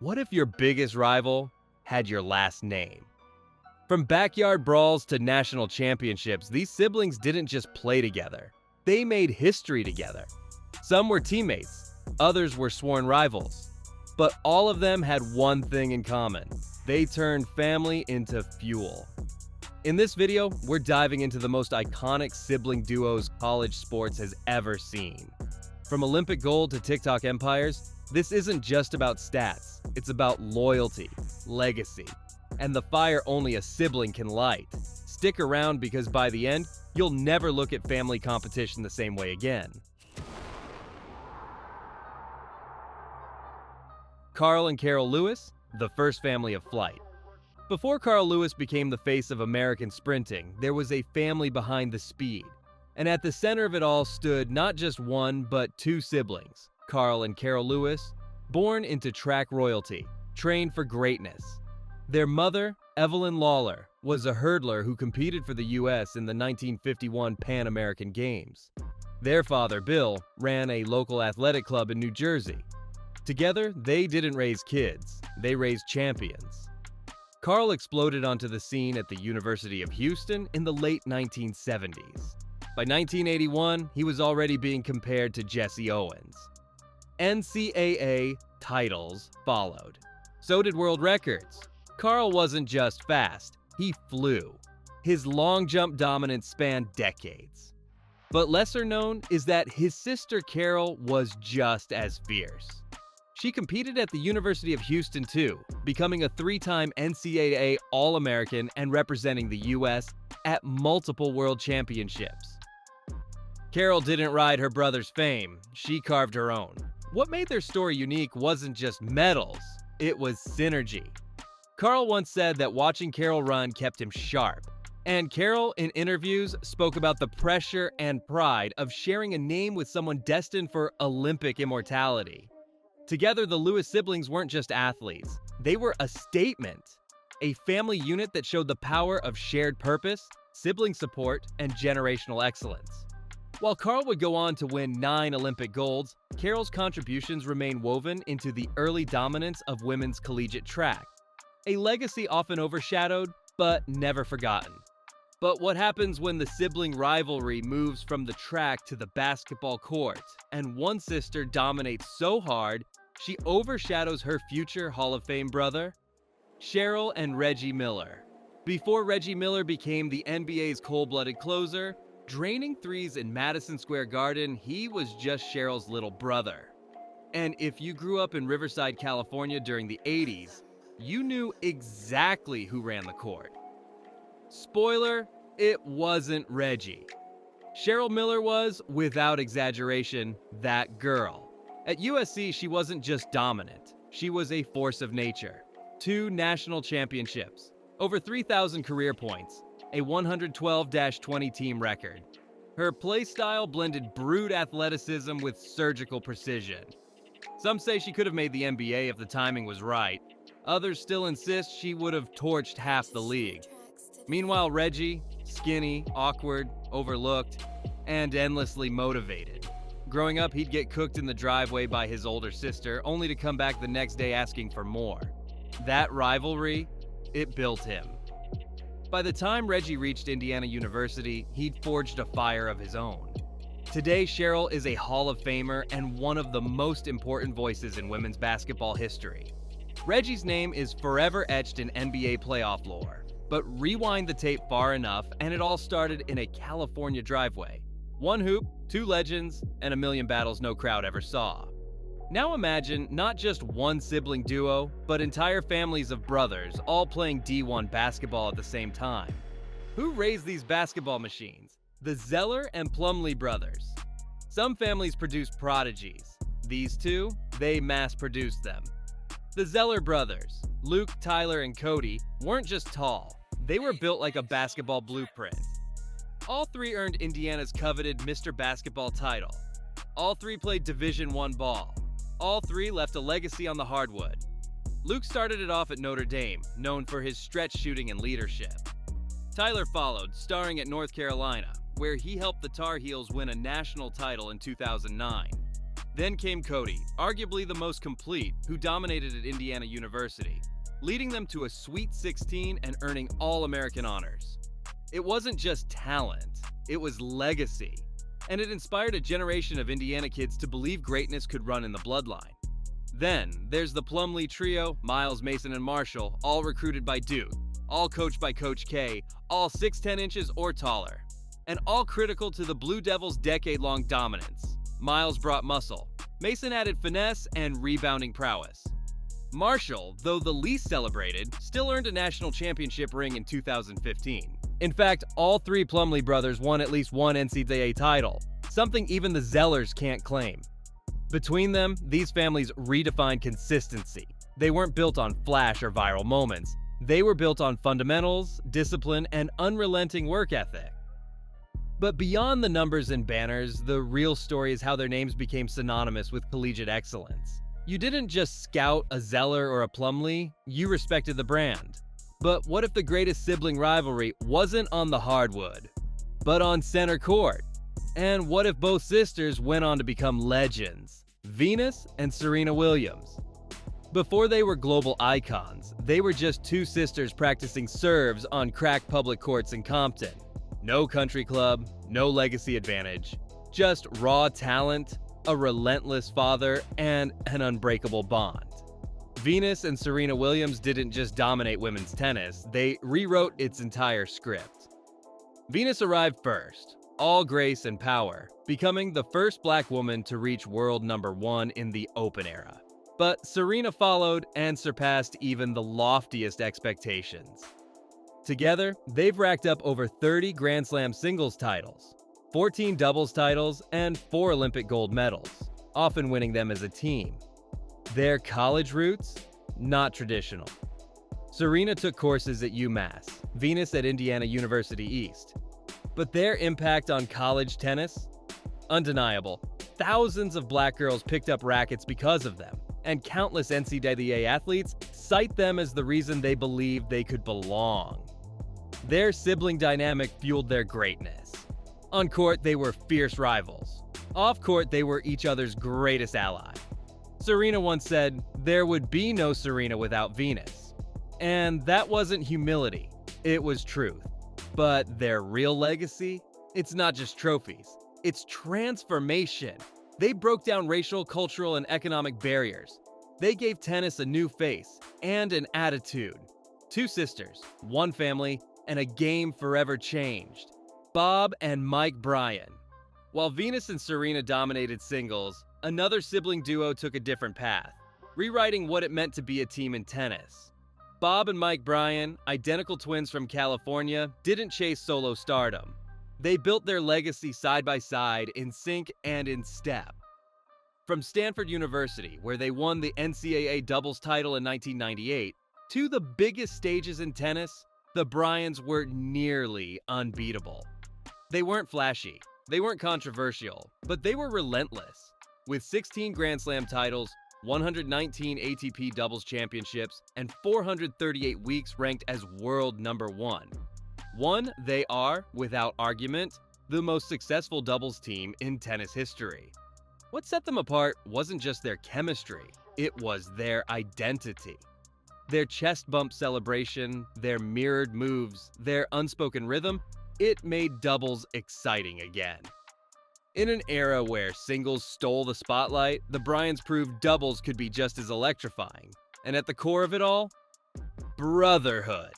What if your biggest rival had your last name? From backyard brawls to national championships, these siblings didn't just play together. They made history together. Some were teammates, others were sworn rivals. But all of them had one thing in common. They turned family into fuel. In this video, we're diving into the most iconic sibling duos college sports has ever seen. From Olympic gold to TikTok empires, this isn't just about stats. It's about loyalty, legacy, and the fire only a sibling can light. Stick around because by the end, you'll never look at family competition the same way again. Carl and Carol Lewis, the first family of flight. Before Carl Lewis became the face of American sprinting, there was a family behind the speed. And at the center of it all stood not just one, but two siblings, Carl and Carol Lewis, born into track royalty, trained for greatness. Their mother, Evelyn Lawler, was a hurdler who competed for the U.S. in the 1951 Pan American Games. Their father, Bill, ran a local athletic club in New Jersey. Together, they didn't raise kids, they raised champions. Carl exploded onto the scene at the University of Houston in the late 1970s. By 1981, he was already being compared to Jesse Owens. NCAA titles followed. So did world records. Carl wasn't just fast, he flew. His long jump dominance spanned decades. But lesser known is that his sister Carol was just as fierce. She competed at the University of Houston too, becoming a three-time NCAA All-American and representing the U.S. at multiple world championships. Carol didn't ride her brother's fame, she carved her own. What made their story unique wasn't just medals, it was synergy. Carl once said that watching Carol run kept him sharp, and Carol, in interviews, spoke about the pressure and pride of sharing a name with someone destined for Olympic immortality. Together, the Lewis siblings weren't just athletes, they were a statement, a family unit that showed the power of shared purpose, sibling support, and generational excellence. While Carl would go on to win 9 Olympic golds, Carol's contributions remain woven into the early dominance of women's collegiate track, a legacy often overshadowed, but never forgotten. But what happens when the sibling rivalry moves from the track to the basketball court, and one sister dominates so hard, she overshadows her future Hall of Fame brother? Cheryl and Reggie Miller. Before Reggie Miller became the NBA's cold-blooded closer, draining threes in Madison Square Garden, he was just Cheryl's little brother. And if you grew up in Riverside, California during the 80s, you knew exactly who ran the court. Spoiler, it wasn't Reggie. Cheryl Miller was, without exaggeration, that girl. At USC, she wasn't just dominant, she was a force of nature. 2 national championships, over 3,000 career points, a 112-20 team record. Her play style blended brute athleticism with surgical precision. Some say she could have made the NBA if the timing was right. Others still insist she would have torched half the league. Meanwhile, Reggie, skinny, awkward, overlooked, and endlessly motivated. Growing up, he'd get cooked in the driveway by his older sister, only to come back the next day asking for more. That rivalry, it built him. By the time Reggie reached Indiana University, he'd forged a fire of his own. Today, Cheryl is a Hall of Famer and one of the most important voices in women's basketball history. Reggie's name is forever etched in NBA playoff lore, but rewind the tape far enough and it all started in a California driveway. 1 hoop, 2 legends, and a million battles no crowd ever saw. Now imagine not just one sibling duo, but entire families of brothers all playing D1 basketball at the same time. Who raised these basketball machines? The Zeller and Plumlee brothers. Some families produce prodigies. These two, they mass-produced them. The Zeller brothers, Luke, Tyler, and Cody, weren't just tall. They were built like a basketball blueprint. All 3 earned Indiana's coveted Mr. Basketball title. All 3 played Division I ball. All 3 left a legacy on the hardwood. Luke started it off at Notre Dame, known for his stretch shooting and leadership. Tyler followed, starring at North Carolina, where he helped the Tar Heels win a national title in 2009. Then came Cody, arguably the most complete, who dominated at Indiana University, leading them to a Sweet 16 and earning All-American honors. It wasn't just talent, it was legacy, and it inspired a generation of Indiana kids to believe greatness could run in the bloodline. Then, there's the Plumlee trio, Miles, Mason, and Marshall, all recruited by Duke, all coached by Coach K, all 6'10 inches or taller, and all critical to the Blue Devils' decade-long dominance. Miles brought muscle, Mason added finesse and rebounding prowess. Marshall, though the least celebrated, still earned a national championship ring in 2015. In fact, all three Plumlee brothers won at least one NCAA title, something even the Zellers can't claim. Between them, these families redefined consistency. They weren't built on flash or viral moments. They were built on fundamentals, discipline, and unrelenting work ethic. But beyond the numbers and banners, the real story is how their names became synonymous with collegiate excellence. You didn't just scout a Zeller or a Plumlee, you respected the brand. But what if the greatest sibling rivalry wasn't on the hardwood, but on center court? And what if both sisters went on to become legends? Venus and Serena Williams. Before they were global icons, they were just two sisters practicing serves on cracked public courts in Compton. No country club, no legacy advantage, just raw talent, a relentless father, and an unbreakable bond. Venus and Serena Williams didn't just dominate women's tennis, they rewrote its entire script. Venus arrived first, all grace and power, becoming the first black woman to reach world number 1 in the Open era. But Serena followed and surpassed even the loftiest expectations. Together, they've racked up over 30 Grand Slam singles titles, 14 doubles titles, and 4 Olympic gold medals, often winning them as a team. Their college roots? Not traditional. Serena took courses at UMass, Venus at Indiana University East. But their impact on college tennis? Undeniable. Thousands of black girls picked up rackets because of them, and countless NCAA athletes cite them as the reason they believed they could belong. Their sibling dynamic fueled their greatness. On court, they were fierce rivals. Off court, they were each other's greatest ally. Serena once said, "There would be no Serena without Venus." And that wasn't humility, it was truth. But their real legacy? It's not just trophies, it's transformation. They broke down racial, cultural, and economic barriers. They gave tennis a new face and an attitude. Two sisters, one family, and a game forever changed. Bob and Mike Bryan. While Venus and Serena dominated singles, another sibling duo took a different path, rewriting what it meant to be a team in tennis. Bob and Mike Bryan, identical twins from California, didn't chase solo stardom. They built their legacy side by side, in sync and in step. From Stanford University, where they won the NCAA doubles title in 1998, to the biggest stages in tennis, the Bryans were nearly unbeatable. They weren't flashy, they weren't controversial, but they were relentless. With 16 Grand Slam titles, 119 ATP doubles championships, and 438 weeks ranked as world number 1. They are, without argument, the most successful doubles team in tennis history. What set them apart wasn't just their chemistry, it was their identity. Their chest bump celebration, their mirrored moves, their unspoken rhythm, it made doubles exciting again. In an era where singles stole the spotlight, the Bryans proved doubles could be just as electrifying. And at the core of it all? Brotherhood.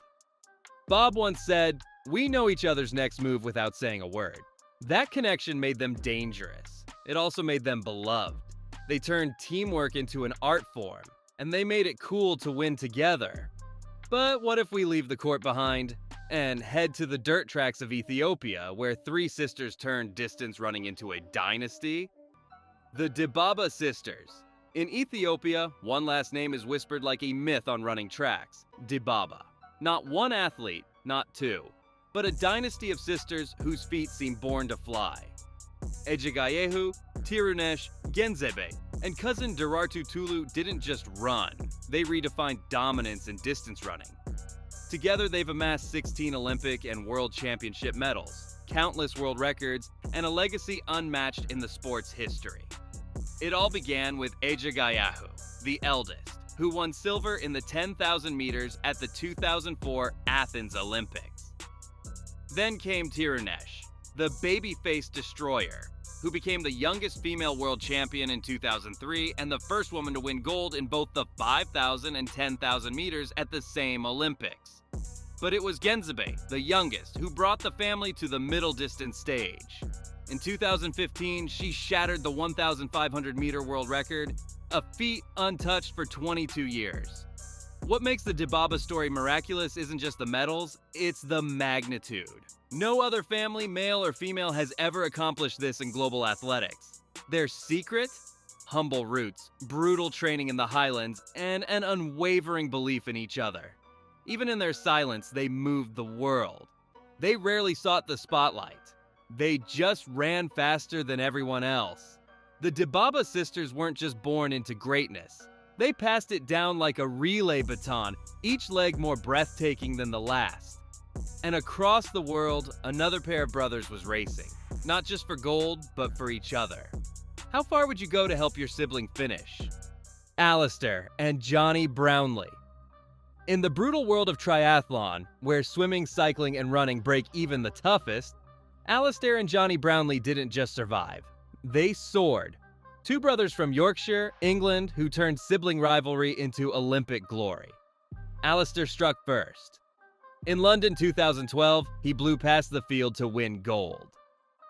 Bob once said, "We know each other's next move without saying a word." That connection made them dangerous. It also made them beloved. They turned teamwork into an art form, and they made it cool to win together. But what if we leave the court behind and head to the dirt tracks of Ethiopia, where three sisters turned distance running into a dynasty? The Dibaba sisters. In Ethiopia, one last name is whispered like a myth on running tracks: Dibaba. Not one athlete, not two, but a dynasty of sisters whose feet seem born to fly. Ejigayehu, Tirunesh, Genzebe, and cousin Derartu Tulu didn't just run, they redefined dominance in distance running. Together they've amassed 16 Olympic and World Championship medals, countless world records, and a legacy unmatched in the sport's history. It all began with Ejagayahu, the eldest, who won silver in the 10,000 meters at the 2004 Athens Olympics. Then came Tirunesh, the baby-faced destroyer, who became the youngest female world champion in 2003 and the first woman to win gold in both the 5,000 and 10,000 meters at the same Olympics. But it was Genzabe, the youngest, who brought the family to the middle distance stage. In 2015, she shattered the 1,500 meter world record, a feat untouched for 22 years. What makes the Dibaba story miraculous isn't just the medals, it's the magnitude. No other family, male or female, has ever accomplished this in global athletics. Their secret? Humble roots, brutal training in the highlands, and an unwavering belief in each other. Even in their silence, they moved the world. They rarely sought the spotlight. They just ran faster than everyone else. The Dibaba sisters weren't just born into greatness. They passed it down like a relay baton, each leg more breathtaking than the last. And across the world, another pair of brothers was racing. Not just for gold, but for each other. How far would you go to help your sibling finish? Alistair and Johnny Brownlee. In the brutal world of triathlon, where swimming, cycling, and running break even the toughest, Alistair and Johnny Brownlee didn't just survive. They soared. Two brothers from Yorkshire, England, who turned sibling rivalry into Olympic glory. Alistair struck first. In London 2012, he blew past the field to win gold.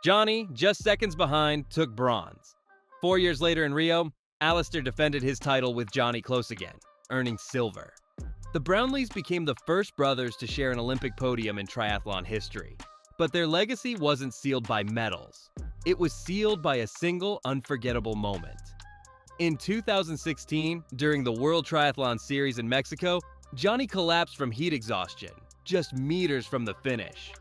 Johnny, just seconds behind, took bronze. 4 years later in Rio, Alistair defended his title with Johnny close again, earning silver. The Brownlees became the first brothers to share an Olympic podium in triathlon history. But their legacy wasn't sealed by medals. It was sealed by a single unforgettable moment. In 2016, during the World Triathlon Series in Mexico, Johnny collapsed from heat exhaustion, just meters from the finish.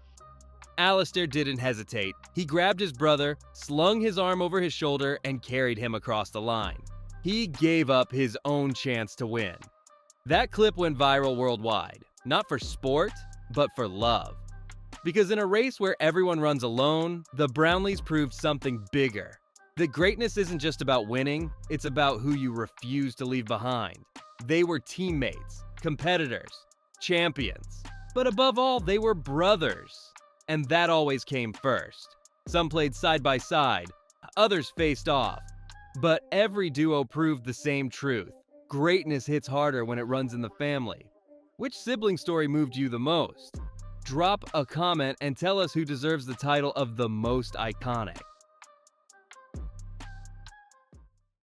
Alistair didn't hesitate. He grabbed his brother, slung his arm over his shoulder, and carried him across the line. He gave up his own chance to win. That clip went viral worldwide, not for sport, but for love. Because in a race where everyone runs alone, the Brownlees proved something bigger. That greatness isn't just about winning, it's about who you refuse to leave behind. They were teammates, competitors, champions. But above all, they were brothers. And that always came first. Some played side by side, others faced off. But every duo proved the same truth. Greatness hits harder when it runs in the family. Which sibling story moved you the most? Drop a comment and tell us who deserves the title of the most iconic.